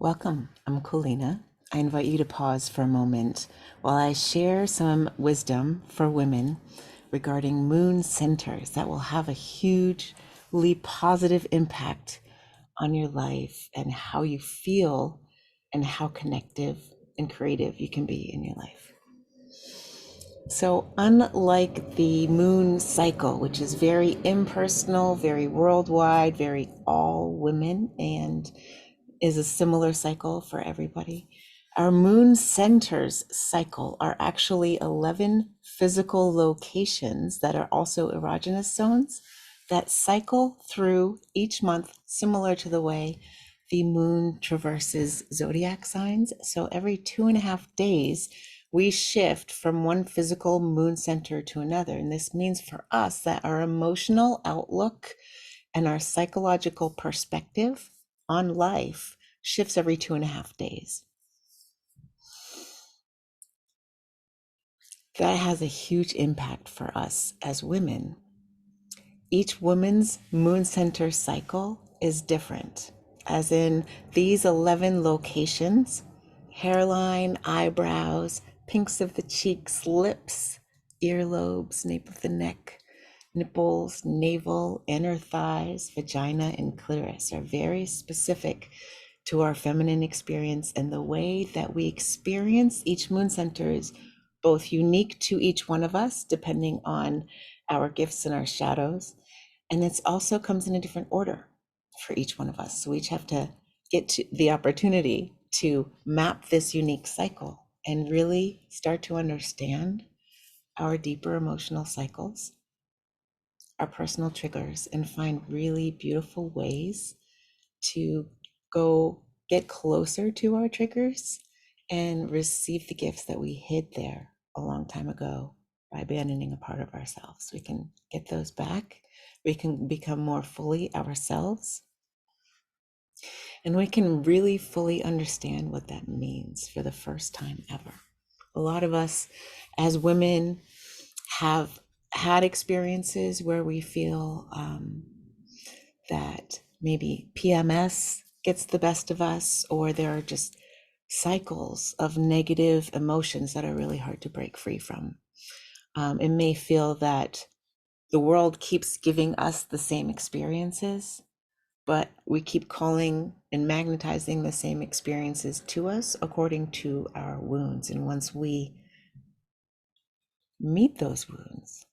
Welcome, I'm Colina. I invite you to pause for a moment while I share some wisdom for women regarding moon centers that will have a hugely positive impact on your life and how you feel and how connective and creative you can be in your life. So, unlike the moon cycle, which is very impersonal, very worldwide, very all women, and is a similar cycle for everybody, our moon centers cycle are actually 11 physical locations that are also erogenous zones that cycle through each month, similar to the way the moon traverses zodiac signs. So every 2.5 days, we shift from one physical moon center to another. And this means for us that our emotional outlook and our psychological perspective on life shifts every 2.5 days. That has a huge impact for us as women. Each woman's moon center cycle is different, as in these 11 locations: hairline, eyebrows, pinks of the cheeks, lips, earlobes, nape of the neck, nipples, navel, inner thighs, vagina, and clitoris are very specific to our feminine experience, and the way that we experience each moon center is both unique to each one of us, depending on our gifts and our shadows, and it also comes in a different order for each one of us. So we each have to get to the opportunity to map this unique cycle and really start to understand our deeper emotional cycles, our personal triggers, and find really beautiful ways to go get closer to our triggers and receive the gifts that we hid there a long time ago by abandoning a part of ourselves. We can get those back. We can become more fully ourselves. And we can really fully understand what that means for the first time ever. A lot of us as women have had experiences where we feel that maybe PMS gets the best of us, or there are just cycles of negative emotions that are really hard to break free from. It may feel that the world keeps giving us the same experiences, but we keep calling and magnetizing the same experiences to us according to our wounds. And once we meet those wounds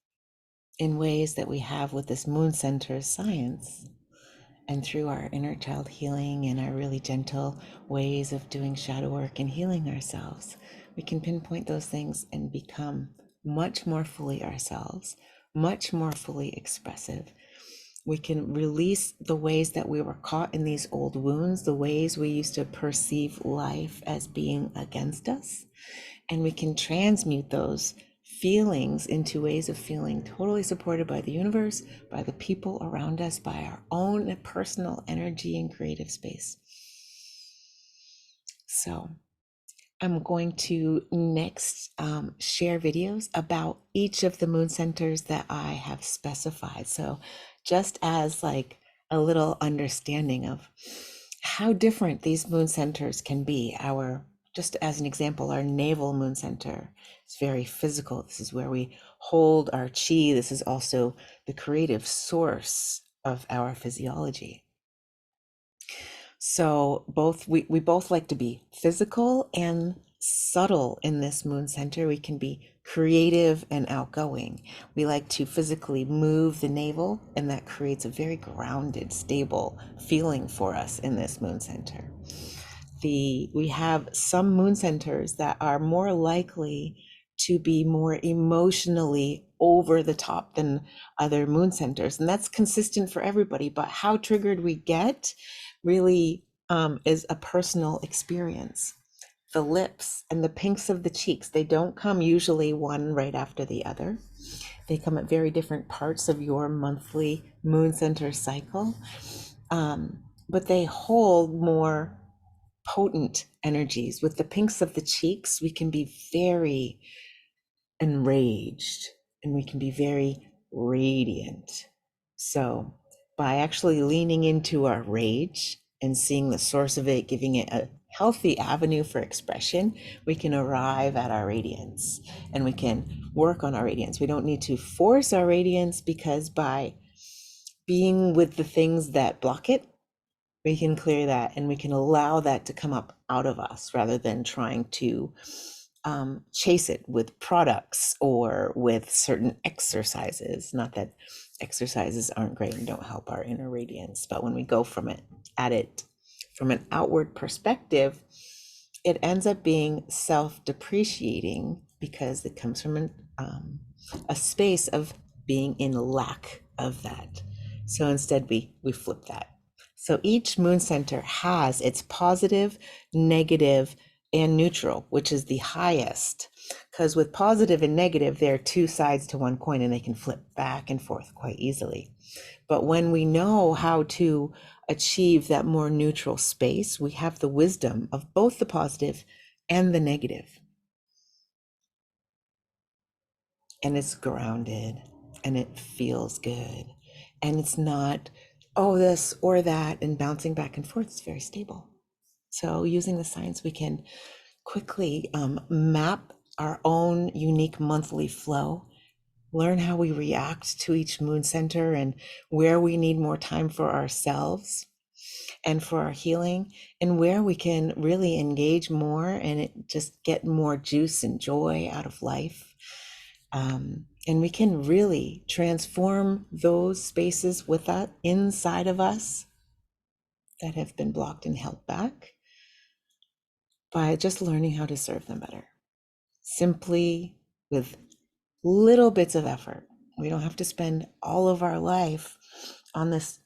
in ways that we have with this moon center science, and through our inner child healing and our really gentle ways of doing shadow work and healing ourselves, we can pinpoint those things and become much more fully ourselves, much more fully expressive. We can release the ways that we were caught in these old wounds, the ways we used to perceive life as being against us, and we can transmute those feelings into ways of feeling totally supported by the universe, by the people around us, by our own personal energy and creative space. So I'm going to next share videos about each of the moon centers that I have specified. So just as like a little understanding of how different these moon centers can be. Just as an example, our navel moon center is very physical. This is where we hold our chi. This is also the creative source of our physiology. So we both like to be physical and subtle in this moon center. We can be creative and outgoing. We like to physically move the navel, and that creates a very grounded, stable feeling for us in this moon center. We have some moon centers that are more likely to be more emotionally over the top than other moon centers, and that's consistent for everybody. But how triggered we get really is a personal experience. The lips and the pinks of the cheeks, they don't come usually one right after the other. They come at very different parts of your monthly moon center cycle, but they hold more potent energies. With the pinks of the cheeks, we can be very enraged and we can be very radiant. So by actually leaning into our rage and seeing the source of it, giving it a healthy avenue for expression, we can arrive at our radiance and we can work on our radiance. We don't need to force our radiance, because by being with the things that block it, we can clear that and we can allow that to come up out of us rather than trying to chase it with products or with certain exercises. Not that exercises aren't great and don't help our inner radiance, but when we go from it at it from an outward perspective, it ends up being self-depreciating because it comes from a space of being in lack of that. So instead, we flip that. So each moon center has its positive, negative, and neutral, which is the highest. Because with positive and negative, there are two sides to one coin and they can flip back and forth quite easily. But when we know how to achieve that more neutral space, we have the wisdom of both the positive and the negative. And it's grounded and it feels good. And it's not, oh, this or that, and bouncing back and forth. It's very stable. So using the science, we can quickly map our own unique monthly flow, learn how we react to each moon center and where we need more time for ourselves and for our healing, and where we can really engage more and it just get more juice and joy out of life. And we can really transform those spaces with that inside of us that have been blocked and held back by just learning how to serve them better, simply with little bits of effort. We don't have to spend all of our life on this.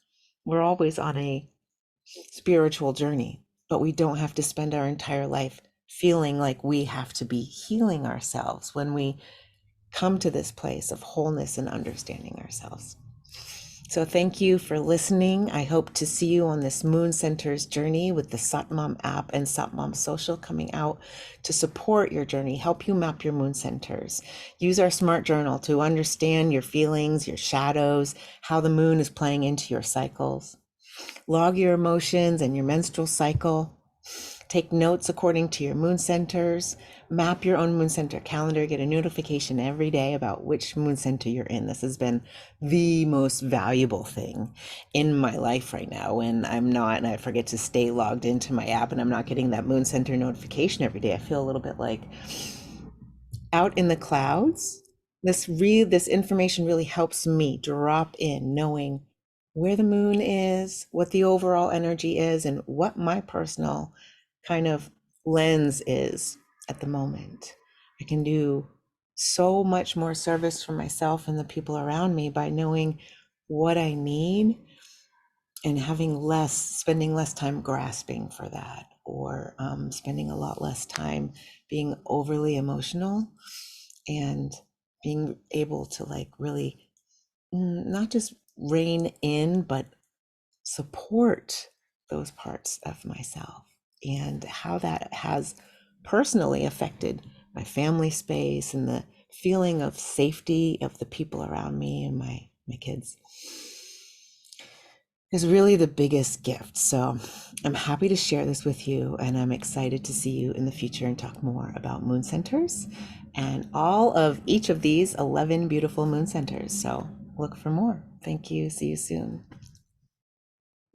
We're always on a spiritual journey, but we don't have to spend our entire life feeling like we have to be healing ourselves when we come to this place of wholeness and understanding ourselves. So thank you for listening. I hope to see you on this Moon Centers journey with the SATMOM app and SATMOM Social coming out to support your journey, help you map your Moon Centers. Use our Smart Journal to understand your feelings, your shadows, how the moon is playing into your cycles. Log your emotions and your menstrual cycle. Take notes according to your moon centers. Map your own moon center calendar. Get a notification every day about which moon center you're in. This has been the most valuable thing in my life right now when I'm not, and I forget to stay logged into my app and I'm not getting that moon center notification every day. I feel a little bit like out in the clouds. This information really helps me drop in knowing where the moon is, what the overall energy is, and what my personal kind of lens is at the moment. I can do so much more service for myself and the people around me by knowing what I need and spending less time grasping for that, or spending a lot less time being overly emotional, and being able to like really not just rein in, but support those parts of myself, and how that has personally affected my family space and the feeling of safety of the people around me and my kids is really the biggest gift. So I'm happy to share this with you, and I'm excited to see you in the future and talk more about moon centers and all of each of these 11 beautiful moon centers. So look for more. Thank you. See you soon.